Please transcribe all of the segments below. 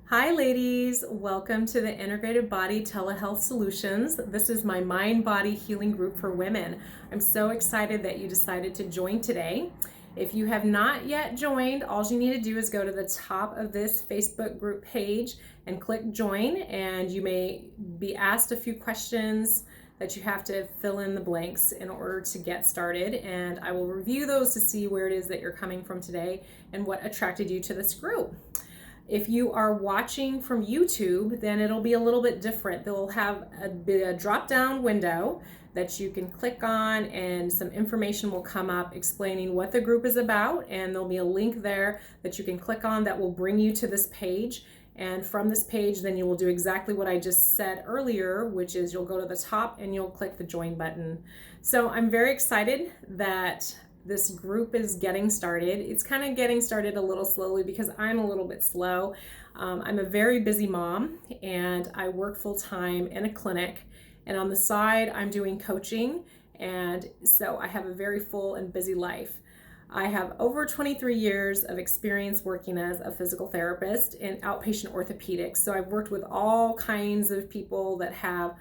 Hi ladies, welcome to the Integrated Body Telehealth Solutions. This is my Mindbody healing group for women. I'm so excited that you decided to join today. If you have not yet joined, all you need to do is go to the top of this Facebook group page and click join, and you may be asked a few questions that you have to fill in the blanks in order to get started, and I will review those to see where it is that you're coming from today and what attracted you to this group. If you are watching from YouTube, then it'll be a little bit different. They'll have a drop-down window that you can click on, and some information will come up explaining what the group is about, and there'll be a link there that you can click on that will bring you to this page. And from this page, then you will do exactly what I just said earlier, which is you'll go to the top and you'll click the join button. So I'm very excited that this group is getting started. It's kind of getting started a little slowly because I'm a little bit slow. I'm a very busy mom, and I work full-time in a clinic, and on the side I'm doing coaching, and so I have a very full and busy life. I have over 23 years of experience working as a physical therapist in outpatient orthopedics. So I've worked with all kinds of people that have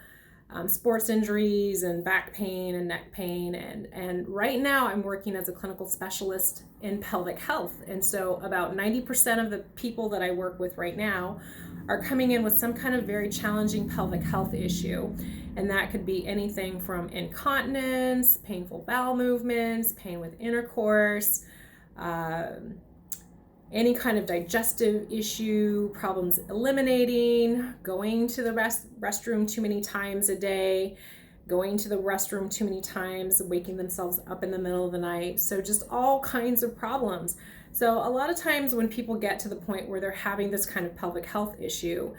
sports injuries and back pain and neck pain, and right now I'm working as a clinical specialist in pelvic health. And so about 90% of the people that I work with right now are coming in with some kind of very challenging pelvic health issue, and that could be anything from incontinence, painful bowel movements, pain with intercourse, any kind of digestive issue, problems eliminating, going to the restroom too many times a day, going to the restroom too many times, waking themselves up in the middle of the night. So just all kinds of problems. So a lot of times when people get to the point where they're having this kind of pelvic health issue,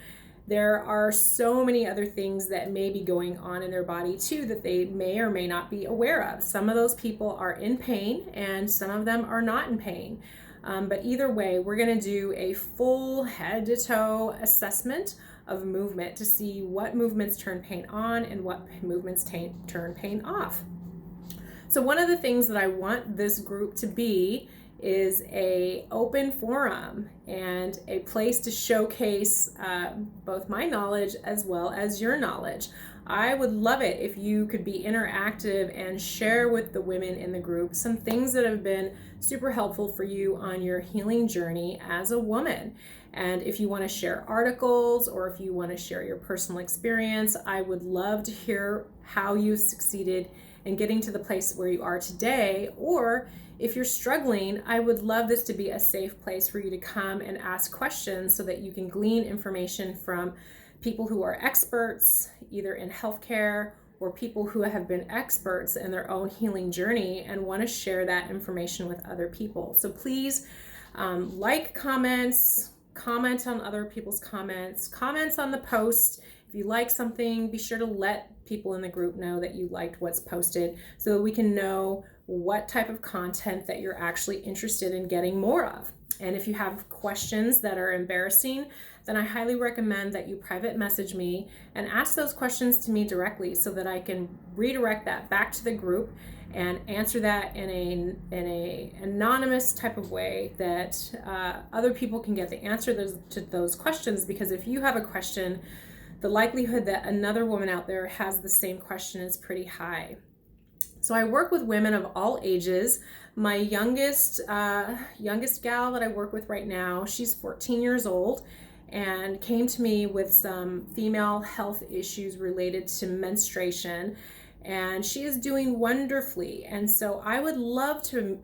there are so many other things that may be going on in their body too that they may or may not be aware of. Some of those people are in pain and some of them are not in pain. But either way, we're going to do a full head to toe assessment of movement to see what movements turn pain on and what movements turn pain off. So one of the things that I want this group to be is a open forum and a place to showcase both my knowledge as well as your knowledge. I would love it if you could be interactive and share with the women in the group some things that have been super helpful for you on your healing journey as a woman. And if you want to share articles or if you want to share your personal experience, I would love to hear how you succeeded in getting to the place where you are today. Or if you're struggling, I would love this to be a safe place for you to come and ask questions so that you can glean information from people who are experts either in healthcare or people who have been experts in their own healing journey and want to share that information with other people. So please comments, comment on other people's comments on the post. If you like something, be sure to let people in the group know that you liked what's posted so that we can know what type of content that you're actually interested in getting more of. And if you have questions that are embarrassing, then I highly recommend that you private message me and ask those questions to me directly so that I can redirect that back to the group and answer that in a anonymous type of way that other people can get the answer to those questions. Because if you have a question, the likelihood that another woman out there has the same question is pretty high. So I work with women of all ages. My youngest gal that I work with right now, she's 14 years old and came to me with some female health issues related to menstruation, and she is doing wonderfully. And so I would love to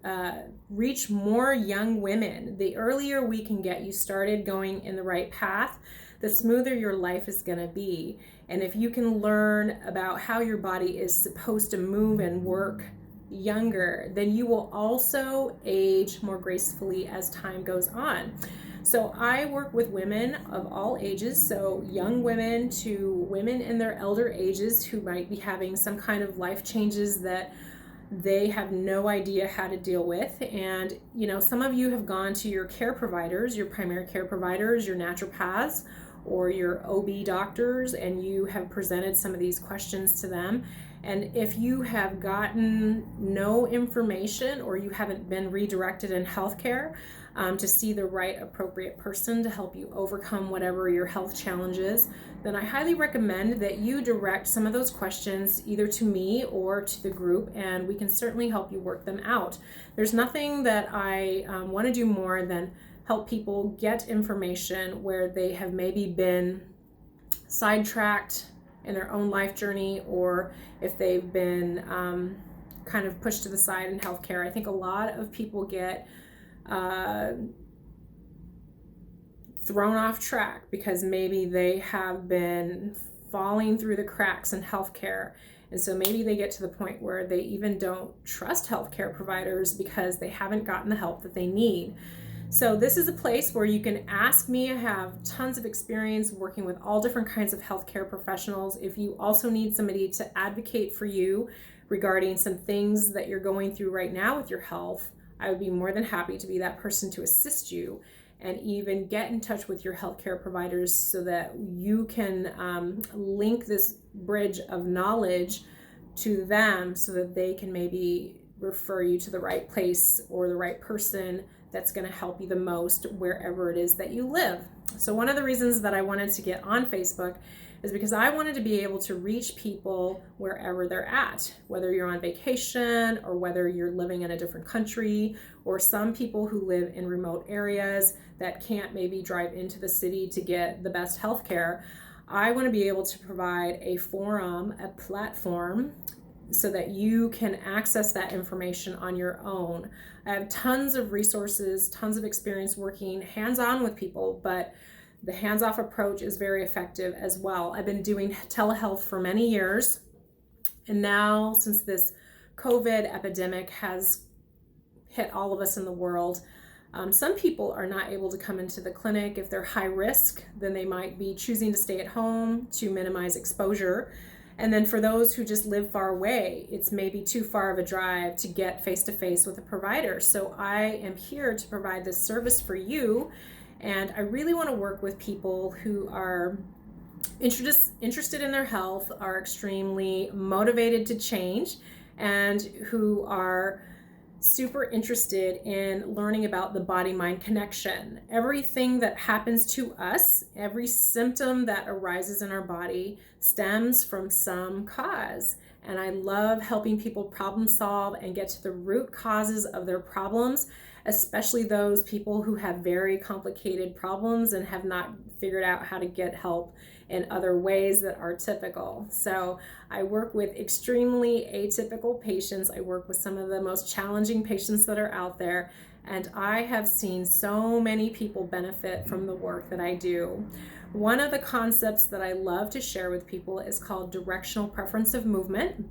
reach more young women. The earlier we can get you started going in the right path, the smoother your life is going to be. And if you can learn about how your body is supposed to move and work younger, then you will also age more gracefully as time goes on. So I work with women of all ages, so young women to women in their elder ages who might be having some kind of life changes that they have no idea how to deal with. And some of you have gone to your care providers, your primary care providers, your naturopaths, or your OB doctors, and you have presented some of these questions to them. And if you have gotten no information or you haven't been redirected in healthcare, to see the right appropriate person to help you overcome whatever your health challenge is, then I highly recommend that you direct some of those questions either to me or to the group, and we can certainly help you work them out. There's nothing that I want to do more than help people get information where they have maybe been sidetracked in their own life journey, or if they've been kind of pushed to the side in healthcare. I think a lot of people get thrown off track because maybe they have been falling through the cracks in healthcare. And so maybe they get to the point where they even don't trust healthcare providers because they haven't gotten the help that they need. So this is a place where you can ask me. I have tons of experience working with all different kinds of healthcare professionals. If you also need somebody to advocate for you regarding some things that you're going through right now with your health, I would be more than happy to be that person to assist you and even get in touch with your healthcare providers so that you can link this bridge of knowledge to them so that they can maybe refer you to the right place or the right person that's going to help you the most wherever it is that you live. So one of the reasons that I wanted to get on Facebook is because I wanted to be able to reach people wherever they're at, whether you're on vacation or whether you're living in a different country, or some people who live in remote areas that can't maybe drive into the city to get the best healthcare. I want to be able to provide a forum, a platform, so that you can access that information on your own. I have tons of resources, tons of experience working hands-on with people, but the hands-off approach is very effective as well. I've been doing telehealth for many years, and now since this COVID epidemic has hit all of us in the world, some people are not able to come into the clinic. If they're high risk, then they might be choosing to stay at home to minimize exposure. And then for those who just live far away, it's maybe too far of a drive to get face-to-face with a provider. So I am here to provide this service for you. And I really want to work with people who are interested in their health, are extremely motivated to change, and who are super interested in learning about the body-mind connection. Everything that happens to us, every symptom that arises in our body stems from some cause. And I love helping people problem solve and get to the root causes of their problems, especially those people who have very complicated problems and have not figured out how to get help in other ways that are typical. So I work with extremely atypical patients. I work with some of the most challenging patients that are out there, and I have seen so many people benefit from the work that I do. One of the concepts that I love to share with people is called directional preference of movement.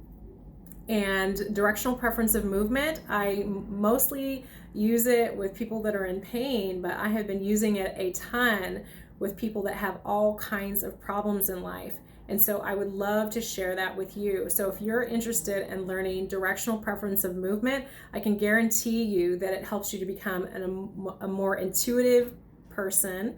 And directional preference of movement, I mostly use it with people that are in pain, but I have been using it a ton with people that have all kinds of problems in life. And so I would love to share that with you. So if you're interested in learning directional preference of movement, I can guarantee you that it helps you to become a more intuitive person,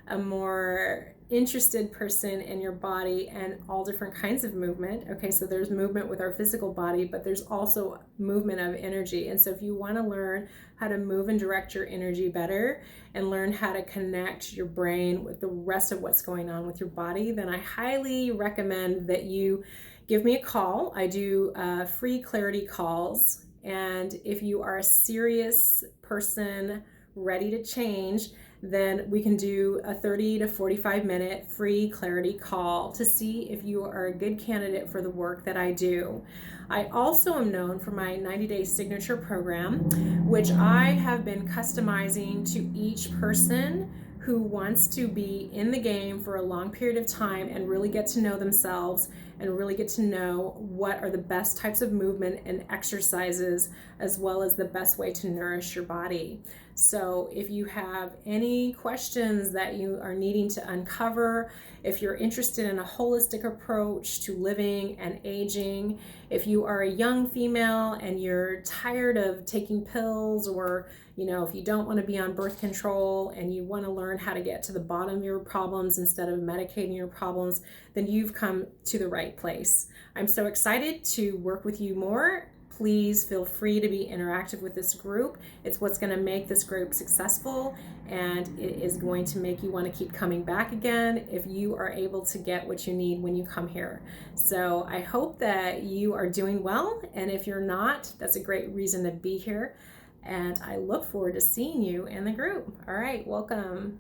a more interested person in your body and all different kinds of movement. Okay, so there's movement with our physical body, but there's also movement of energy. And so if you want to learn how to move and direct your energy better and learn how to connect your brain with the rest of what's going on with your body, then I highly recommend that you give me a call. I do free clarity calls. And if you are a serious person ready to change, then we can do a 30 to 45 minute free clarity call to see if you are a good candidate for the work that I do. I also am known for my 90-day signature program, which I have been customizing to each person who wants to be in the game for a long period of time and really get to know themselves and really get to know what are the best types of movement and exercises, as well as the best way to nourish your body. So if you have any questions that you are needing to uncover, if you're interested in a holistic approach to living and aging, if you are a young female and you're tired of taking pills, or if you don't want to be on birth control and you want to learn how to get to the bottom of your problems instead of medicating your problems, then you've come to the right place. I'm so excited to work with you more please feel free to be interactive with this group. It's what's going to make this group successful, and it is going to make you want to keep coming back again if you are able to get what you need when you come here. So I hope that you are doing well, and if you're not, that's a great reason to be here, and I look forward to seeing you in the group. All right, welcome.